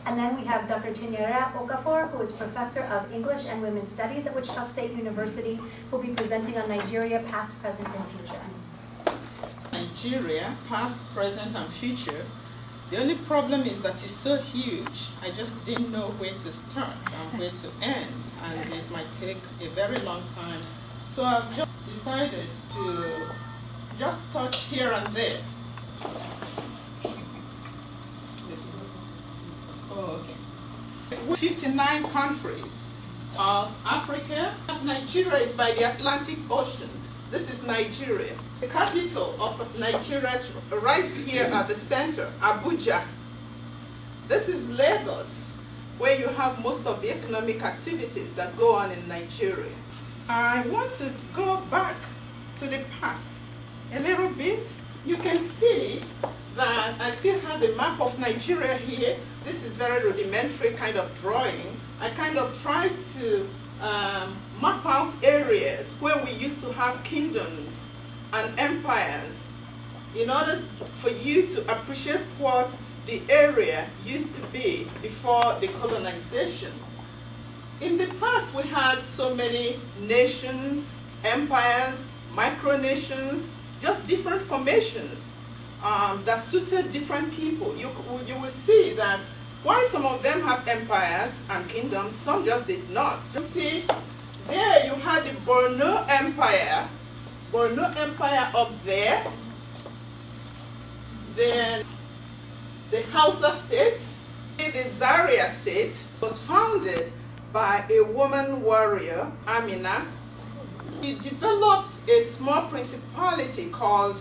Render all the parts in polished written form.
And then we have Dr. Chinyere Okafor, who is Professor of English and Women's Studies at Wichita State University, who will be presenting on Nigeria, past, present, and future. Nigeria, past, present, and future. The only problem is that it's so huge, I just didn't know where to start and where to end, and it might take a very long time. So I've just decided to just touch here and there. Oh, okay. 59 countries of Africa. Nigeria is by the Atlantic Ocean. This is Nigeria. The capital of Nigeria is right here at the center, Abuja. This is Lagos, where you have most of the economic activities that go on in Nigeria. I want to go back to the past a little bit. You can see that I still have the map of Nigeria here. This is very rudimentary kind of drawing. I kind of tried to map out areas where we used to have kingdoms and empires in order for you to appreciate what the area used to be before the colonization. In the past, we had so many nations, empires, micronations, just different formations that suited different people. You will see that while some of them have empires and kingdoms, some just did not. You see, there you had the Borno Empire up there. Then the Hausa state, the Zaria state, was founded by a woman warrior, Amina. He developed a small principality called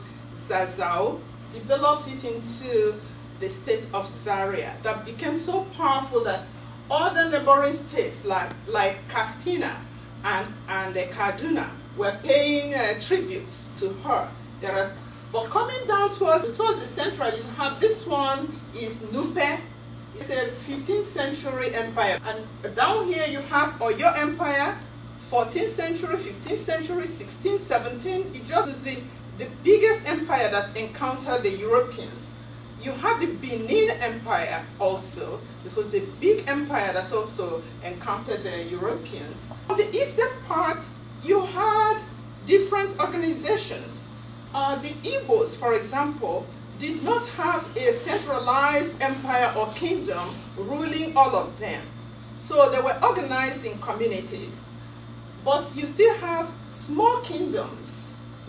Zazao, developed it into the state of Zaria that became so powerful that other neighboring states like Katsina and Kaduna were paying tributes to her. But coming down towards the central, you have this one is Nupe. It's a 15th century empire. And down here you have Oyo Empire, 14th century, 15th century, 16th, 17th. It just is the biggest empire that encountered the Europeans. You have the Benin Empire also. This was a big empire that also encountered the Europeans. On the eastern part, you had different organizations. The Igbos, for example, did not have a centralized empire or kingdom ruling all of them. So they were organized in communities. But you still have small kingdoms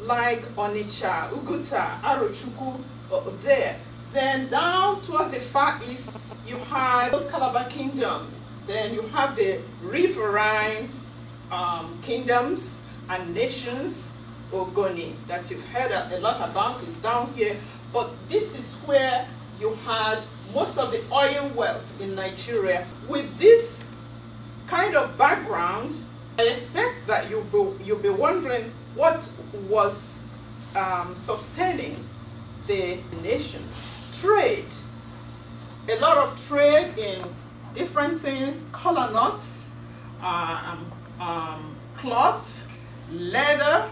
like Onitsha, Uguta, Arochukwu there. Then down towards the far east, you have those Calabar kingdoms. Then you have the riverine kingdoms and nations, Ogoni, that you've heard a lot about. It's down here. But this is where you had most of the oil wealth in Nigeria. With this kind of background, I expect that you'll be wondering what was sustaining the nation. Trade. A lot of trade in different things, color nuts, cloth, leather,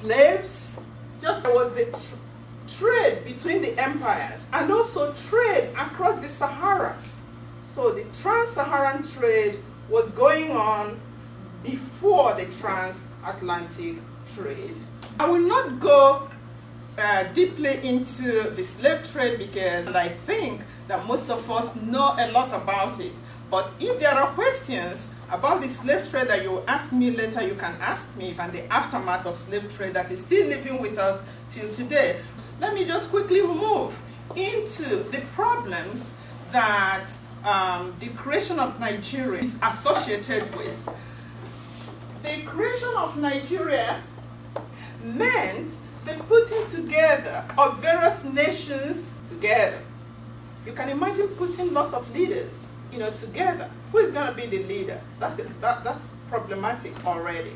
slaves. Just there was the trade between the empires and also trade across the Sahara. So the trans-Saharan trade was going on before the transatlantic trade. I will not go deeply into the slave trade because I think that most of us know a lot about it. But if there are questions about the slave trade that you will ask me later, you can ask me, and the aftermath of slave trade that is still living with us till today. Let me just quickly move into the problems that the creation of Nigeria is associated with. The creation of Nigeria meant the putting together of various nations together. You can imagine putting lots of leaders, together. Who is going to be the leader? That's problematic already.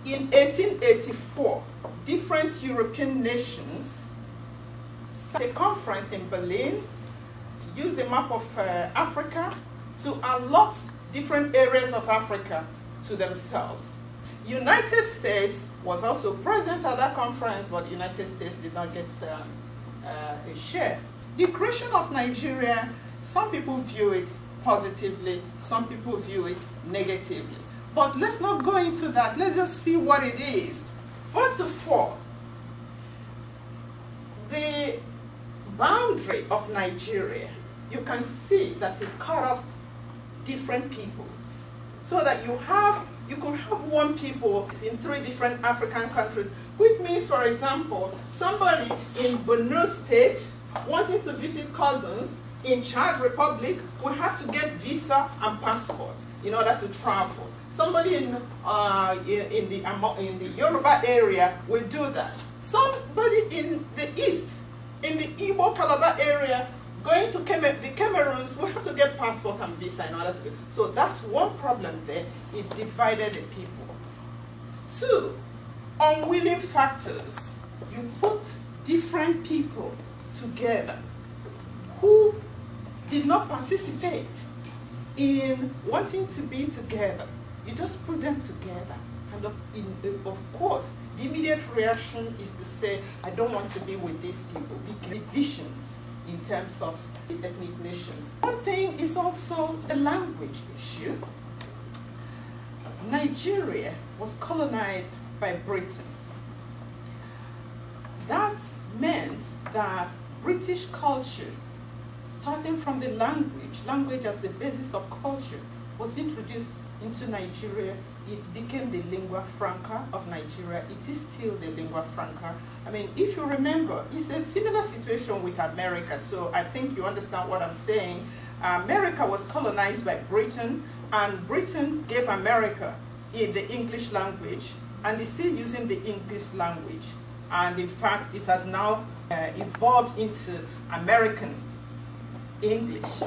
In 1884, different European nations had a conference in Berlin to use the map of Africa to allot different areas of Africa to themselves. United States was also present at that conference, but the United States did not get a share. The creation of Nigeria Some people view it positively, some people view it negatively. But let's not go into that. Let's just see what it is. First of all, the boundary of Nigeria, you can see that it cut off different peoples. So that you could have one people in 3 different African countries, which means, for example, somebody in Borno State wanting to visit cousins in Chad Republic would have to get visa and passport in order to travel. Somebody in the Yoruba area will do that. Somebody in the east, in the Igbo Calabar area, going to the Cameroons will have to get passport and visa in order to get. So that's one problem there. It divided the people. 2, unwilling factors. You put different people together who did not participate in wanting to be together. You just put them together. And of course, the immediate reaction is to say, I don't want to be with these people. Divisions in terms of the ethnic nations. One thing is also the language issue. Nigeria was colonized by Britain. That meant that British culture, starting from the language as the basis of culture, was introduced into Nigeria. It became the lingua franca of Nigeria. It is still the lingua franca. I mean, if you remember, it's a similar situation with America, so I think you understand what I'm saying. America was colonized by Britain, and Britain gave America in the English language, and is still using the English language. And in fact, it has now evolved into American English.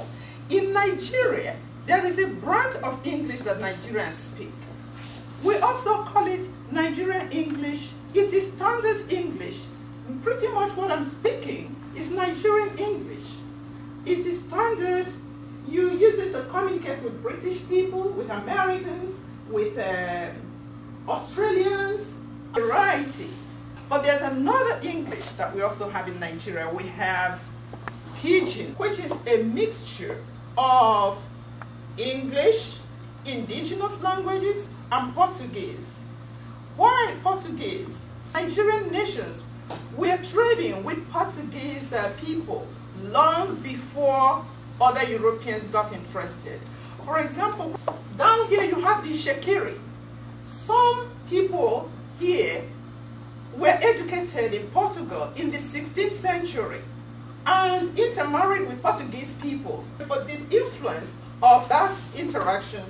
In Nigeria, there is a brand of English that Nigerians speak. We also call it Nigerian English. It is standard English. Pretty much what I'm speaking is Nigerian English. It is standard. You use it to communicate with British people, with Americans, with Australians, variety. But there's another English that we also have in Nigeria. We have Pidgin, which is a mixture of English, indigenous languages, and Portuguese. Why Portuguese? Nigerian nations were trading with Portuguese people long before other Europeans got interested. For example, down here you have the Shekiri. Some people here were educated in Portugal in the 16th century and intermarried with Portuguese people. But this influence of that interaction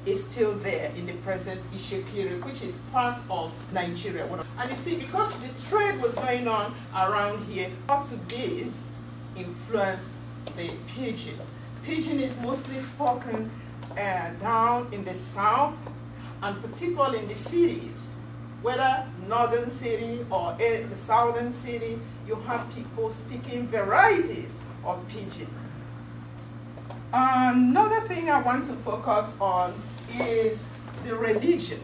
is still there in the present Ishekiri, which is part of Nigeria. And you see, because the trade was going on around here, Portuguese influenced the Pidgin. Pidgin is mostly spoken down in the south, and particularly in the cities, whether northern city or the southern city, you have people speaking varieties of Pidgin. Another thing I want to focus on is the religion.